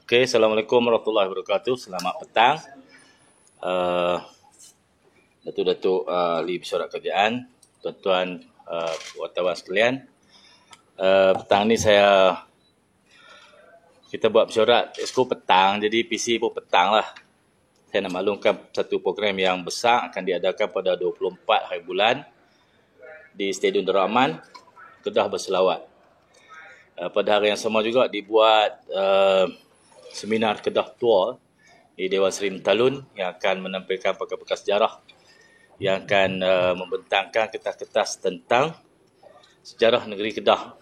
Okey, Assalamualaikum warahmatullahi wabarakatuh. Selamat petang. Datuk-datuk ahli mesyuarat kerajaan, tuan-tuan wartawan sekalian. Petang ni kita buat mesyuarat exco petang, jadi PC pun petang lah. Saya nak maklumkan satu program yang besar akan diadakan pada 24 hari bulan di Stadium Darul Aman, Kedah Berselawat. Pada hari yang sama juga dibuat seminar Kedah Tour di Dewan Seri Mentalun yang akan menampilkan pakar-pakar sejarah yang akan membentangkan kertas-kertas tentang sejarah negeri Kedah.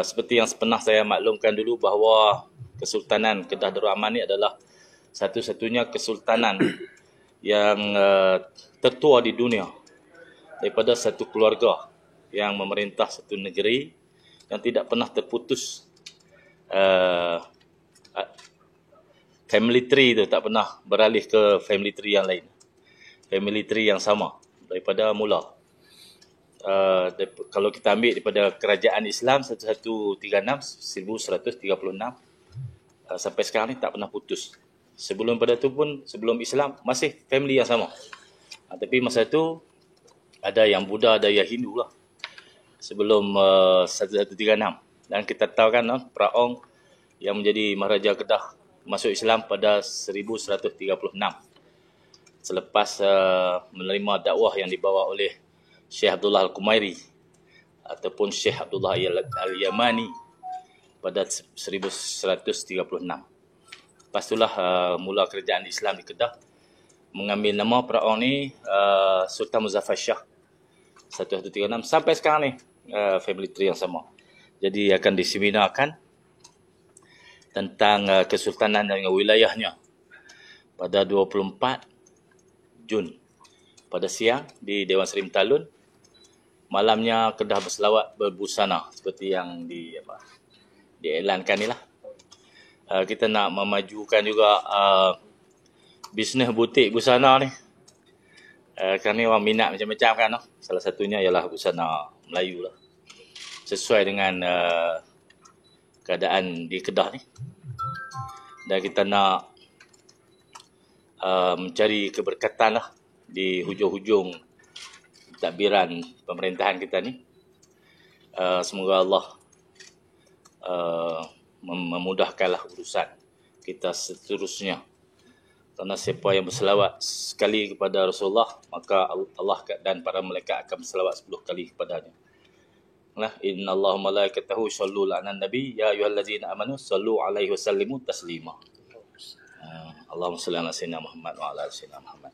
Seperti yang pernah saya maklumkan dulu bahawa Kesultanan Kedah Darul Aman ini adalah satu-satunya kesultanan yang tertua di dunia daripada satu keluarga yang memerintah satu negeri yang tidak pernah terputus. Family tree itu tak pernah beralih ke family tree yang lain. Family tree yang sama daripada mula. Kalau kita ambil daripada kerajaan Islam 1136 sampai sekarang ni tak pernah putus. Sebelum pada tu pun, sebelum Islam masih family yang sama. Tapi masa tu ada yang Buddha, ada yang Hindu lah. Sebelum 1136. Dan kita tahu kan Praong yang menjadi Maharaja Kedah masuk Islam pada 1136. Selepas menerima dakwah yang dibawa oleh Syekh Abdullah Al-Kumairi ataupun Syekh Abdullah Al-Yamani pada 1136. Lepas itulah mula kerajaan Islam di Kedah mengambil nama Praong ni Sultan Muzaffar Shah 1136 sampai sekarang ni family tree yang sama. Jadi akan diseminarkan tentang kesultanan dan wilayahnya pada 24 Jun pada siang di Dewan Seri Mentalun. Malamnya Kedah Berselawat berbusana seperti yang diiklankan ni lah. Kita nak memajukan juga bisnes butik busana ni. Kerana orang minat macam-macam kan. Salah satunya ialah busana Melayu lah. Sesuai dengan keadaan di Kedah ni. Dan kita nak mencari keberkatan lah di hujung-hujung tadbiran pemerintahan kita ni. Semoga Allah memudahkanlah urusan kita seterusnya. Kerana siapa yang berselawat sekali kepada Rasulullah, maka Allah dan para malaikat akan berselawat 10 kali kepadanya. Inna Allah malaikatahu sallu ala nabi ya ayyuhallazina amanu sallu alaihi wasallimu taslima. Allahumma salli ala sayyidina Muhammad wa ala sayyidina Muhammad.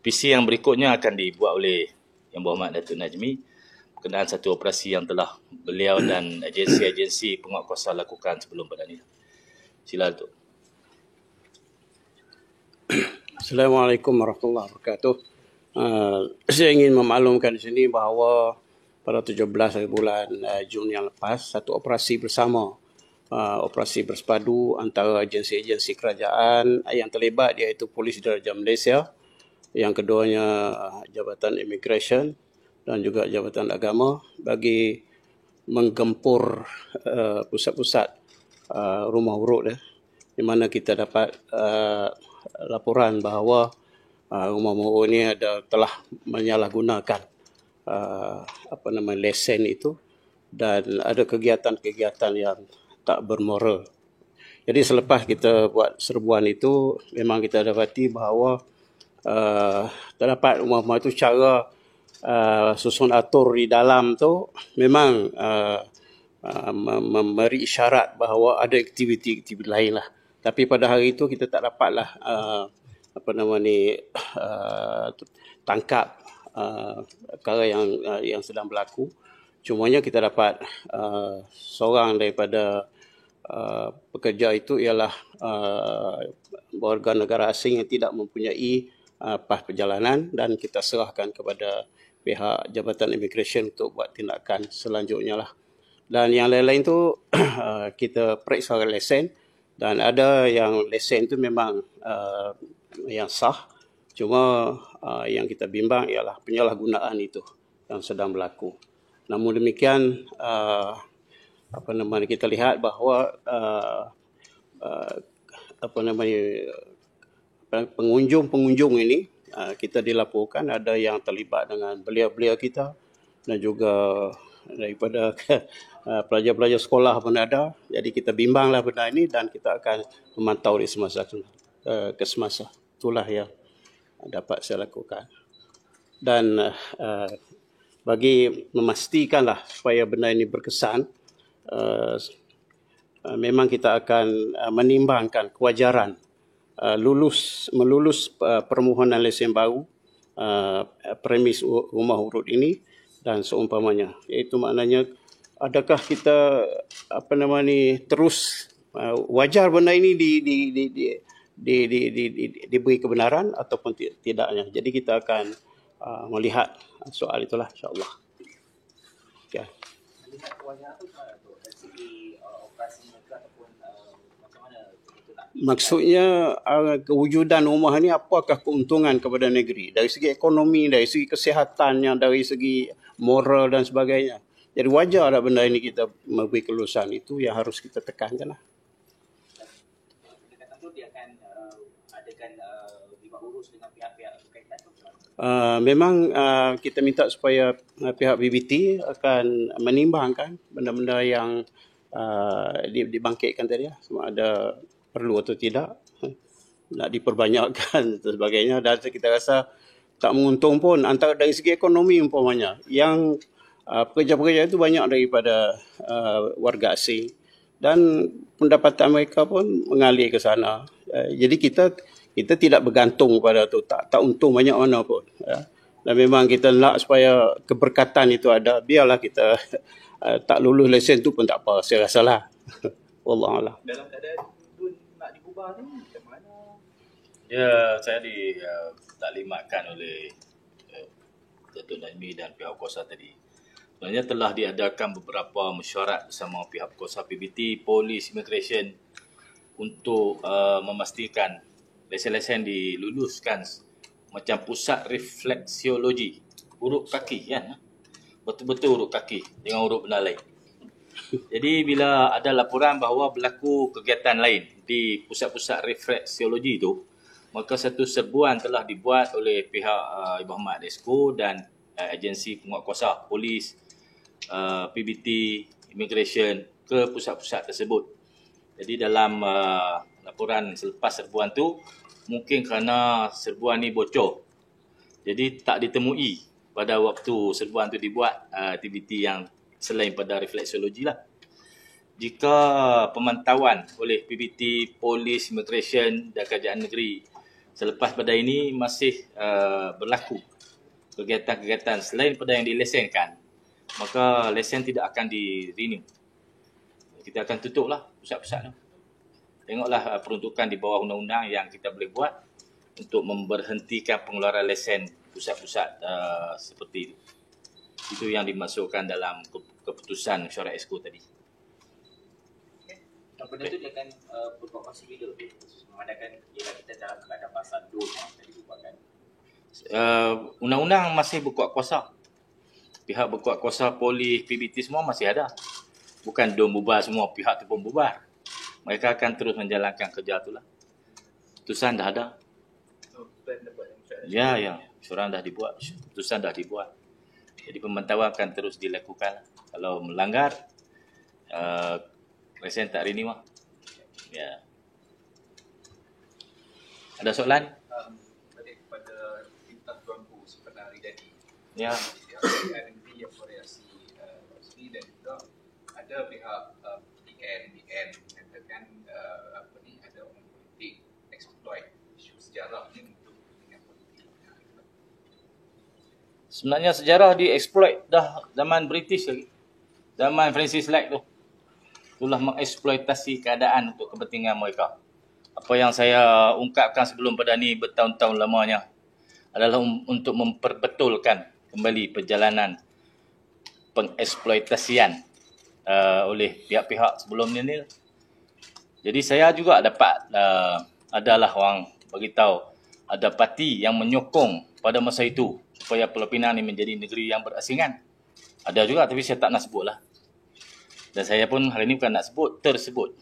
PC yang berikutnya akan dibuat oleh Yang Berhormat Datuk Najmi berkenaan satu operasi yang telah beliau dan agensi-agensi penguatkuasa lakukan sebelum pada ini. Sila Datuk. Assalamualaikum warahmatullahi wabarakatuh. Saya ingin memaklumkan di sini bahawa pada 17 hari bulan Jun yang lepas, satu operasi bersama, operasi bersepadu antara agensi-agensi kerajaan yang terlibat iaitu Polis Diraja Malaysia, yang keduanya Jabatan Immigration dan juga Jabatan Agama bagi menggempur pusat-pusat rumah urut di mana kita dapat laporan bahawa rumah urut ini telah menyalahgunakan lesen itu dan ada kegiatan-kegiatan yang tak bermoral. Jadi selepas kita buat serbuan itu, memang kita dapati bahawa terdapat rumah-rumah itu cara susun atur di dalam tu memang memberi isyarat bahawa ada aktiviti-aktiviti lain lah. Tapi pada hari itu kita tak dapatlah tangkap perkara yang sedang berlaku. Cumanya kita dapat seorang daripada pekerja itu ialah warga negara asing yang tidak mempunyai pas perjalanan dan kita serahkan kepada pihak Jabatan Immigration untuk buat tindakan selanjutnya lah. Dan yang lain-lain tu kita periksa lesen dan ada yang lesen tu memang yang sah. Cuma yang kita bimbang ialah penyalahgunaan itu yang sedang berlaku. Namun demikian kita lihat bahawa pengunjung-pengunjung ini kita dilaporkan ada yang terlibat dengan belia-belia kita dan juga daripada pelajar-pelajar sekolah pun ada. Jadi kita bimbanglah benda ini dan kita akan memantau di semasa ke semasa. Itulah yang dapat saya lakukan. Dan bagi memastikanlah supaya benda ini berkesan, memang kita akan menimbangkan kewajaran melulus permohonan lesen baru premis rumah urut ini dan seumpamanya. Iaitu maknanya adakah kita terus wajar benda ini diberi kebenaran ataupun tidaknya. Jadi kita akan melihat soal itulah, insya-Allah. Okay. Melihat wajar itu dari segi operasi mereka ataupun macam mana itu nak? Maksudnya kewujudan rumah ni apakah keuntungan kepada negeri dari segi ekonomi, dari segi kesehatannya, dari segi moral dan sebagainya. Jadi wajarlah benda ini kita memberi kelulusan, itu yang harus kita tekankan lah. Pendekatan tu dia akan adakan lima urus dengan pihak-pihak berkaitan tu. Memang kita minta supaya pihak BBT akan menimbangkan benda-benda yang dibangkitkan tadi, sama ada perlu atau tidak, nak diperbanyakkan dan sebagainya. Dan kita rasa tak menguntung pun antara dari segi ekonomi umpamanya. Yang pekerja-pekerja itu banyak daripada warga asing dan pendapatan mereka pun mengalir ke sana. Jadi kita tidak bergantung pada tu, tak untung banyak mana pun. Dan memang kita nak supaya keberkatan itu ada. Biarlah kita tak lulus lesen tu pun tak apa, saya rasa lah. Wallahualam. Dalam keadaan tu nak diubah ni macam mana? Ya, saya ditaklimatkan oleh Datuk Najmi dan pihak kuasa tadi. Sebenarnya telah diadakan beberapa mesyuarat bersama pihak kuasa PBT, Polis, Immigration untuk memastikan lesen-lesen diluluskan macam pusat refleksiologi, urut kaki kan. Betul-betul urut kaki dengan urut benda lain. Jadi bila ada laporan bahawa berlaku kegiatan lain di pusat-pusat refleksiologi itu, maka satu serbuan telah dibuat oleh pihak Ibu Ahmad Desko dan agensi penguatkuasa, Polis, PBT, Immigration ke pusat-pusat tersebut. Jadi dalam laporan selepas serbuan tu, mungkin kerana serbuan ni bocor, jadi tak ditemui pada waktu serbuan tu dibuat aktiviti yang selain pada refleksiologi lah. Jika pemantauan oleh PBT, Polis, Immigration dan Kerajaan Negeri selepas pada ini masih berlaku kegiatan-kegiatan selain pada yang dilesenkan, maka lesen tidak akan di-renew. Kita akan tutup lah pusat-pusat tu. Tengoklah peruntukan di bawah undang-undang yang kita boleh buat untuk memberhentikan pengeluaran lesen pusat-pusat seperti itu. Itu yang dimasukkan dalam keputusan mesyuarat Exco tadi. Benda tu dia akan berkuasa bila memandangkan ialah kita dalam keadaan pasal 2 yang tadi dibuatkan. Undang-undang masih berkuat kuasa. Pihak berkuat kuasa, Polis, PBT semua masih ada. Bukan dom bubar semua, pihak tu pun bubar. Mereka akan terus menjalankan kerja itulah. Putusan dah ada. Ya, syuran dah dibuat, putusan dah dibuat. Jadi pemantauan akan terus dilakukan. Kalau melanggar, lesen tak renew lah. Ya. Ada soalan? Balik kepada Bintang Tuanku sebenar hari tadi. Ya. RMB yang variasi resmi dan juga ada pihak BN mengatakan ada orang politik exploit isu sejarah ni untuk kepentingan politik. Sebenarnya sejarah dieksploit dah zaman British lagi. Zaman Francis Lake tu. Itulah mengeksploitasi keadaan untuk kepentingan mereka. Apa yang saya ungkapkan sebelum pada ni bertahun-tahun lamanya adalah untuk memperbetulkan kembali perjalanan pengeksploitasian oleh pihak-pihak sebelum ni. Jadi saya juga dapat adalah orang beritahu ada parti yang menyokong pada masa itu supaya Pulau Pinang ni menjadi negeri yang berasingan. Ada juga tapi saya tak nak sebutlah. Dan saya pun hari ini bukan nak sebut, tersebut.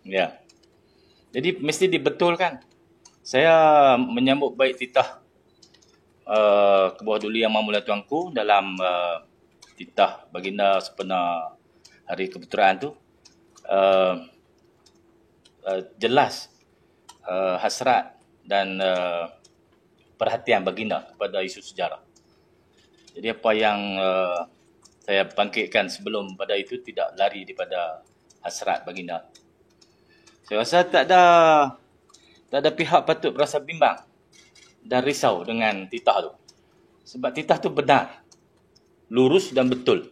Ya. Jadi mesti dibetulkan. Saya menyambut baik titah ke bawah duli Yang Maha Mulia Tuanku dalam titah baginda sempena Hari Kebeteraan tu. Jelas hasrat dan perhatian baginda kepada isu sejarah. Jadi apa yang saya bangkitkan sebelum pada itu tidak lari daripada hasrat baginda. Saya rasa tak ada pihak patut berasa bimbang dan risau dengan titah tu. Sebab titah tu benar, lurus dan betul.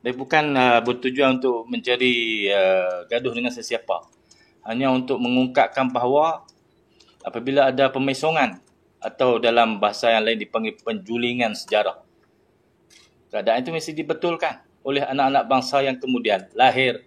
Dia bukan bertujuan untuk mencari gaduh dengan sesiapa. Hanya untuk mengungkapkan bahawa apabila ada pemesongan atau dalam bahasa yang lain dipanggil penjulingan sejarah, keadaan itu mesti dibetulkan oleh anak-anak bangsa yang kemudian lahir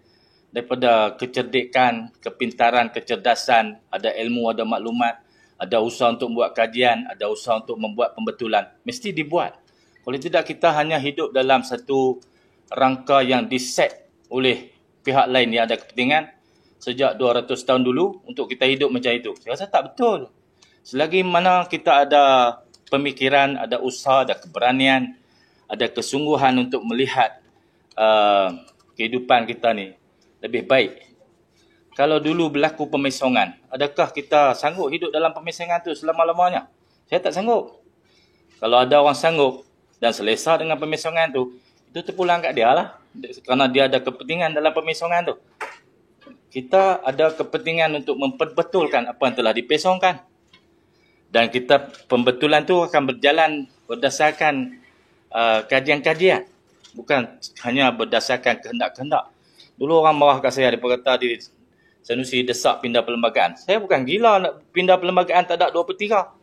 daripada kecerdikan, kepintaran, kecerdasan, ada ilmu, ada maklumat, ada usaha untuk membuat kajian, ada usaha untuk membuat pembetulan. Mesti dibuat. Kalau tidak, kita hanya hidup dalam satu rangka yang diset oleh pihak lain yang ada kepentingan sejak 200 tahun dulu untuk kita hidup macam itu. Saya rasa tak betul. Selagi mana kita ada pemikiran, ada usaha, ada keberanian, ada kesungguhan untuk melihat kehidupan kita ni lebih baik. Kalau dulu berlaku pemesongan, adakah kita sanggup hidup dalam pemesongan tu selama-lamanya? Saya tak sanggup. Kalau ada orang sanggup dan selesa dengan pemesongan tu, itu terpulang kat dia lah. Kerana dia ada kepentingan dalam pemesongan tu. Kita ada kepentingan untuk memperbetulkan apa yang telah dipesongkan. Dan kita pembetulan tu akan berjalan berdasarkan kajian-kajian. Bukan hanya berdasarkan kehendak-kehendak. Dulu orang marah kat saya, dia berkata di Sanusi desak pindah perlembagaan. Saya bukan gila nak pindah perlembagaan tak ada 2/3.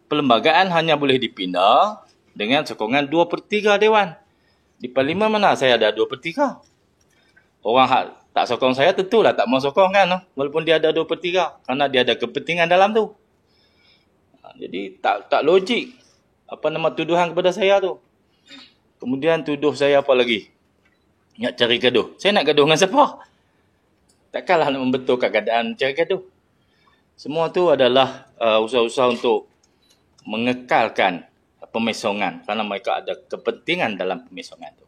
Perlembagaan hanya boleh dipindah dengan sokongan 2/3 Dewan. Di Parlimen mana saya ada 2/3. Orang tak sokong saya tentulah tak mau sokong kan. Walaupun dia ada 2/3. Kerana dia ada kepentingan dalam tu. Jadi tak logik tuduhan kepada saya tu. Kemudian tuduh saya apa lagi? Nak cari gaduh. Saya nak gaduh dengan siapa? Takkanlah nak membetulkan keadaan cari gaduh. Semua tu adalah usaha-usaha untuk mengekalkan pemesongan. Kerana mereka ada kepentingan dalam pemesongan tu.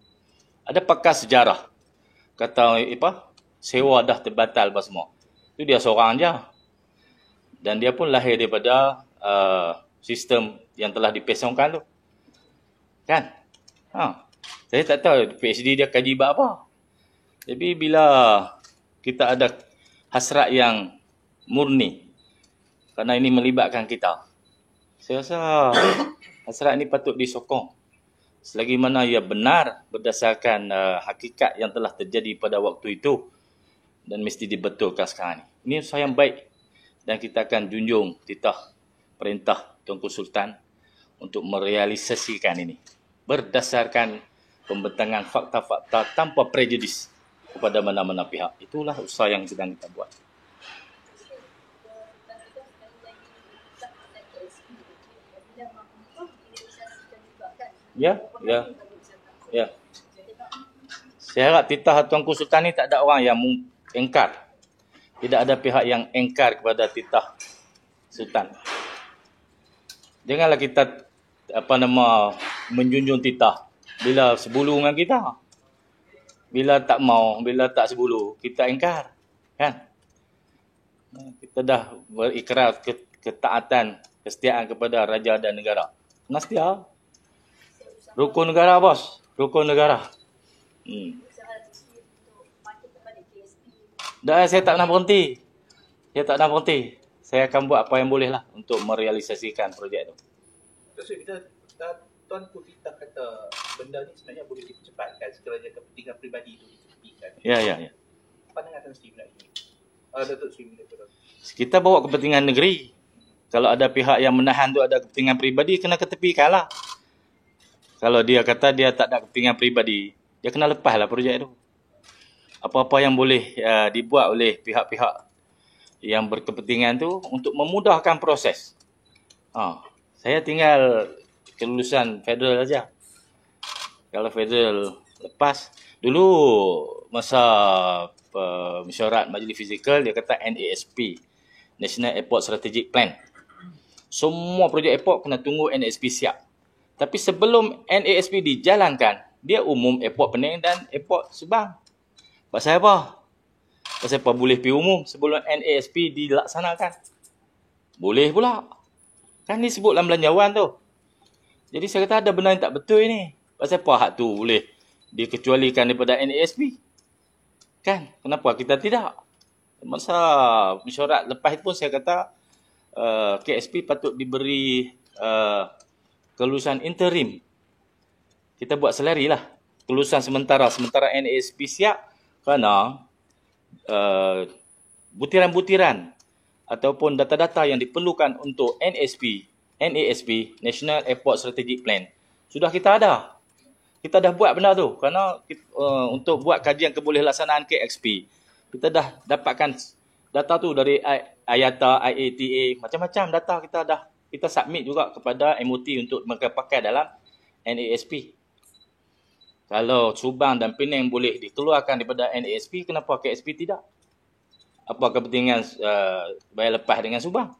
Ada pakar sejarah. Kata sewa dah terbatal apa semua. Itu dia seorang je. Dan dia pun lahir daripada sistem yang telah dipesongkan tu. Kan? Saya tak tahu PhD dia kaji bab apa. Tapi bila kita ada hasrat yang murni, kerana ini melibatkan kita, saya rasa hasrat ini patut disokong. Selagi mana ia benar berdasarkan hakikat yang telah terjadi pada waktu itu dan mesti dibetulkan sekarang ini. Ini usaha yang baik dan kita akan junjung titah perintah Tuanku Sultan untuk merealisasikan ini berdasarkan pembentangan fakta-fakta tanpa prejudis kepada mana-mana pihak. Itulah usaha yang sedang kita buat. Ya. Saya harap titah Tuanku Sultan ni tak ada orang yang engkar. Tidak ada pihak yang engkar kepada titah Sultan. Janganlah kita menjunjung titah bila sebulu dengan kita. Bila tak mau, bila tak sebulu, kita engkar. Kan? Kita dah berikrar ketaatan, kesetiaan kepada raja dan negara. Kena setia. Rukun negara, bos. Rukun negara. Dah, saya tak nak berhenti. Saya akan buat apa yang boleh lah untuk merealisasikan projek itu. Maksud kita, Tuanku kita kata benda ni sebenarnya boleh dipercepatkan sekiranya kepentingan peribadi itu diketepikan. Ya. Pandangan Tan Sri Melayu. Datuk Sri Melayu. Kita bawa kepentingan negeri. Kalau ada pihak yang menahan tu ada kepentingan peribadi, kena ketepikan lah. Kalau dia kata dia tak ada kepentingan peribadi, dia kena lepaslah projek itu. Apa-apa yang boleh dibuat oleh pihak-pihak yang berkepentingan tu untuk memudahkan proses. Saya tinggal kelulusan federal saja. Kalau federal lepas, Dulu masa mesyuarat Majlis Fizikal, dia kata NASP, National Airport Strategic Plan. Semua projek airport kena tunggu NASP siap. Tapi sebelum NASP dijalankan, dia umum airport Pening dan airport Subang. Pasal apa? Pasal apa boleh pergi umum sebelum NASP dilaksanakan? Boleh pula. Kan disebut dalam belanjawan tu. Jadi saya kata ada benda yang tak betul ni. Pasal apa hak tu boleh dikecualikan daripada NASP? Kan? Kenapa kita tidak? Masa mesyuarat lepas itu pun saya kata KSP patut diberi kelulusan interim. Kita buat selari lah. Kelulusan sementara NASP siap kerana butiran-butiran ataupun data-data yang diperlukan untuk NASP, National Airport Strategic Plan, sudah kita ada. Kita dah buat benda tu. Kerana untuk buat kajian kebolehlatsanaan KXP, kita dah dapatkan data tu dari IATA, IATA, macam-macam data kita submit juga kepada MOT untuk mereka pakai dalam NASP. Kalau Subang dan Pening boleh dikeluarkan daripada NASP, kenapa KSP tidak? Apa kepentingan bayar lepas dengan Subang?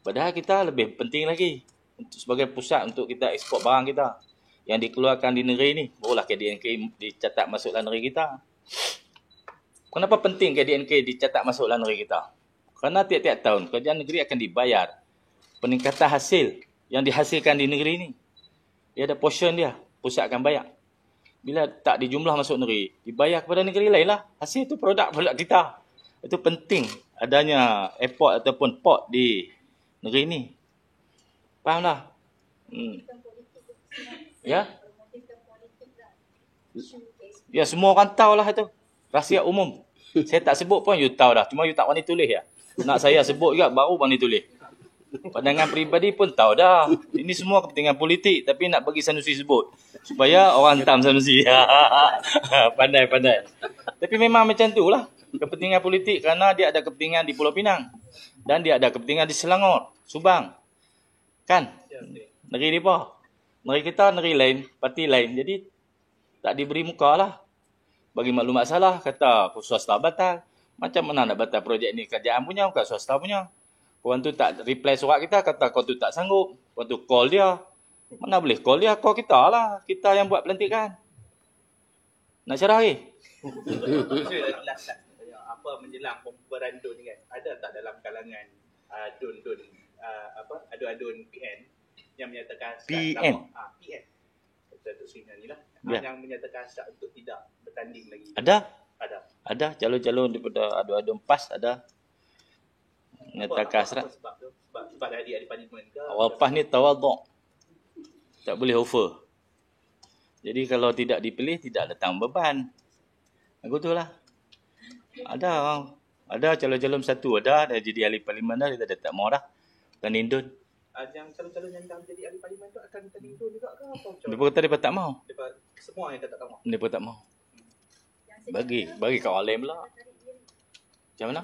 Padahal kita lebih penting lagi sebagai pusat untuk kita ekspor barang kita yang dikeluarkan di negeri ni. Barulah KDNK dicatat masuk dalam negeri kita. Kenapa penting KDNK dicatat masuk dalam negeri kita? Kerana tiap-tiap tahun kerajaan negeri akan dibayar peningkatan hasil yang dihasilkan di negeri ni. Dia ada portion dia, pusat akan bayar. Bila tak dijumlah masuk negeri, dibayar kepada negeri lain lah. Hasil tu produk kita. Itu penting adanya airport ataupun port di negeri ni. Faham tak? Ya? Ya, semua orang tahu lah itu. Rahsia umum. Saya tak sebut pun you tahu dah. Cuma you tak berani tulis ya. Nak saya sebut juga baru berani tulis. Pandangan peribadi pun tahu dah. Ini semua kepentingan politik tapi nak bagi Sanusi sebut. Supaya orang hentam Sanusi. Pandai-pandai. Tapi memang macam tu lah. Kepentingan politik kerana dia ada kepentingan di Pulau Pinang. Dan dia ada kepentingan di Selangor, Subang. Kan? Negeri apa? Negeri kita, negeri lain, parti lain. Jadi tak diberi muka lah. Bagi maklumat salah, kata swasta batal. Macam mana nak batal projek ni? Kerajaan punya, bukan swasta punya. Orang tu tak reply surat kita, kata kau tu tak sanggup. Orang tu call dia. Mana boleh call dia? Call kita lah. Kita yang buat pelantikan. Nak cerah lagi? Apa menjelang pembubaran DUN ni kan? Ada tak dalam kalangan DUN adun PN yang menyatakan PN? PN. Datuk Seri ni lah. Ya. Yang menyatakan syak untuk tidak bertanding lagi. Ada? Ada. Ada. Calon-calon daripada adu-adu PAS ada. Menyatakan hasrat. Sebab tu? Sebab ada ahli parlimen ke? Awal PAS ni tawaduk. Tak boleh offer. Jadi kalau tidak dipilih, tidak datang beban. Begitulah. Ada calon-calon satu dah jadi ahli parlimen dah, dia tak mau dah. Tanding DUN. Yang calon-calon yang dah jadi ahli parlimen tu akan tanding DUN juga ke apa? Mereka kata mereka tak mau. Semua yang kata tak mau. Mereka tak mau. Bagi kat orang lain pula. Macam mana?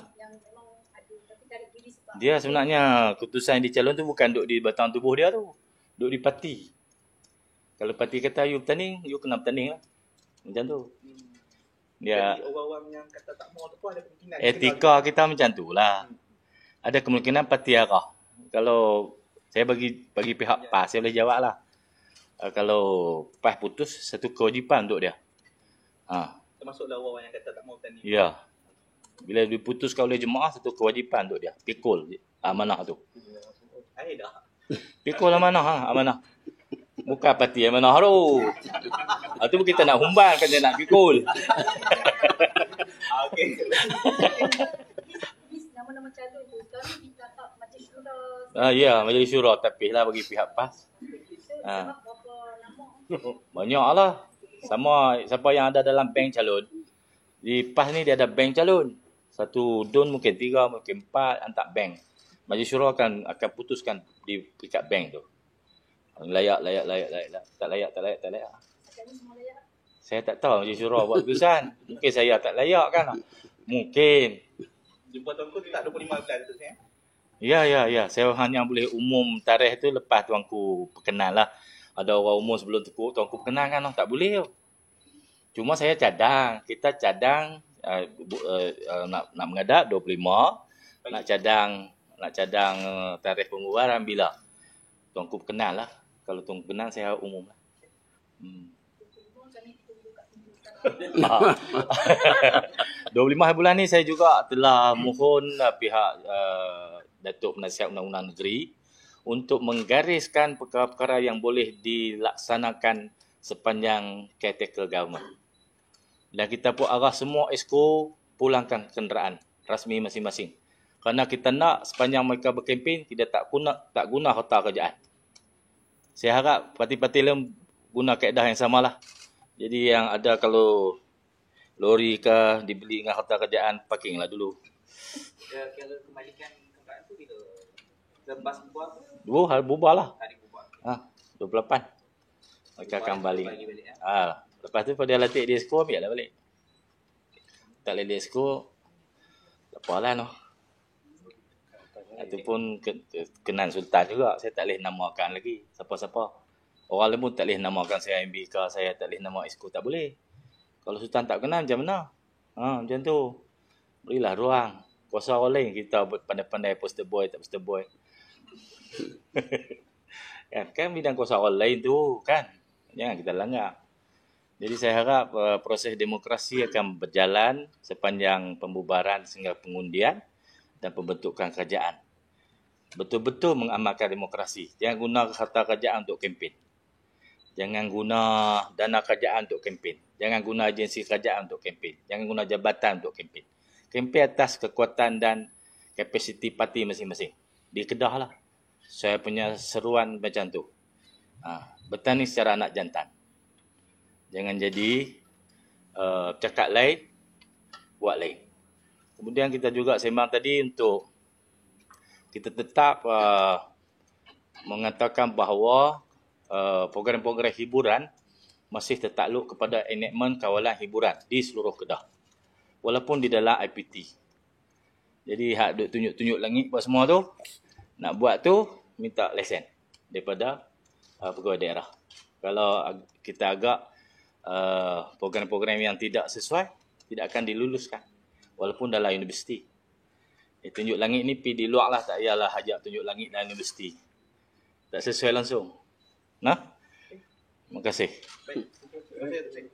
Dia sebenarnya keputusan yang dicalon tu bukan duduk di batang tubuh dia tu. Duduk di parti. Kalau parti kata you bertanding, you kena bertanding lah. Macam tu. Dia, jadi orang-orang yang kata tak mau tu pun ada kemungkinan. etika kita macam tu lah. Ada kemungkinan parti arah. Kalau saya bagi pihak PAS, saya boleh jawab lah. Kalau PAS putus, satu kewajipan untuk dia. Termasuklah orang yang kata tak mau bertanding. Ya. Bila diputuskan oleh jemaah, satu kewajipan untuk dia. Pikul amanah tu. Dah. Pikul amanah. Amanah. Bukan parti amanah tu. Itu pun kita nak humban kan dia nak pikul. Okey. Nama-nama calon tu sekarang di tahap Majlis Syura. Ya, Majlis Syura tapih lah bagi pihak PAS. Berapa nama? Banyak lah. Sama siapa yang ada dalam bank calon. Di PAS ni dia ada bank calon. Satu DUN mungkin 3, mungkin 4 hantar bank. Majlis Syura akan putuskan di peringkat bank tu. Layak. Tak layak. Agaknya semua layak. Saya tak tahu Majlis Syura buat keputusan. Mungkin saya tak layak kan. Mungkin. Jumpa tuanku tak 25 bulan tu saya. Ya. Saya hanya boleh umum tarikh tu lepas tuanku perkenal lah. Ada orang umum sebelum tu tuanku perkenal kan. Tak boleh. Cuma saya cadang, kita cadang nak mengadak 25, nak cadang tarikh pembubaran bila? Tuanku kenal lah. Kalau tuanku kenal saya umum lah. 25 hari bulan ni saya juga telah mohon pihak Datuk Penasihat Undang-Undang Negeri untuk menggariskan perkara-perkara yang boleh dilaksanakan sepanjang caretaker government. Dan kita pun arah semua exco pulangkan kenderaan rasmi masing-masing. Kerana kita nak sepanjang mereka berkempen, kita tak guna harta kerajaan. Saya harap parti-parti lain guna kaedah yang samalah. Jadi yang ada kalau lori ke dibeli dengan harta kerajaan, parkinglah dulu. Kalau kembalikan kenderaan tu bila? Lepas bubar tu? Bubar lah. Hari bubar. 28. Mereka akan balik. Balik Lepas tu pada latih di exco, ambil lah balik. Tak boleh di exco, tak apalah noh. Ataupun Kenan Sultan juga, saya tak boleh namakan lagi siapa-siapa. Orang lain pun tak boleh namakan saya MBK, saya tak boleh nama exco, tak boleh. Kalau Sultan tak kenal macam mana? Macam tu. Berilah ruang. Kuasa orang lain kita pandai-pandai poster boy, tak poster boy. kan bidang kuasa orang lain tu kan. Jangan kita langgar. Jadi saya harap proses demokrasi akan berjalan sepanjang pembubaran sehingga pengundian dan pembentukan kerajaan. Betul-betul mengamalkan demokrasi. Jangan guna harta kerajaan untuk kempen. Jangan guna dana kerajaan untuk kempen. Jangan guna agensi kerajaan untuk kempen. Jangan guna jabatan untuk kempen. Kempen atas kekuatan dan kapasiti parti masing-masing. Di Kedah lah. Saya punya seruan macam tu. Bertani secara anak jantan. Jangan jadi cakap lain, buat lain. Kemudian kita juga sembang tadi untuk kita tetap mengatakan bahawa program-program hiburan masih tertakluk kepada enactment kawalan hiburan di seluruh Kedah. Walaupun di dalam IPT. Jadi hak duk tunjuk-tunjuk langit buat semua tu, nak buat tu minta lesen daripada pegawai daerah. Kalau kita agak program-program yang tidak sesuai, tidak akan diluluskan. Walaupun dalam universiti. Tunjuk langit ni pergi di luar lah, tak payahlah ajak tunjuk langit dalam universiti. Tak sesuai langsung. Terima kasih. Baik. Terima kasih.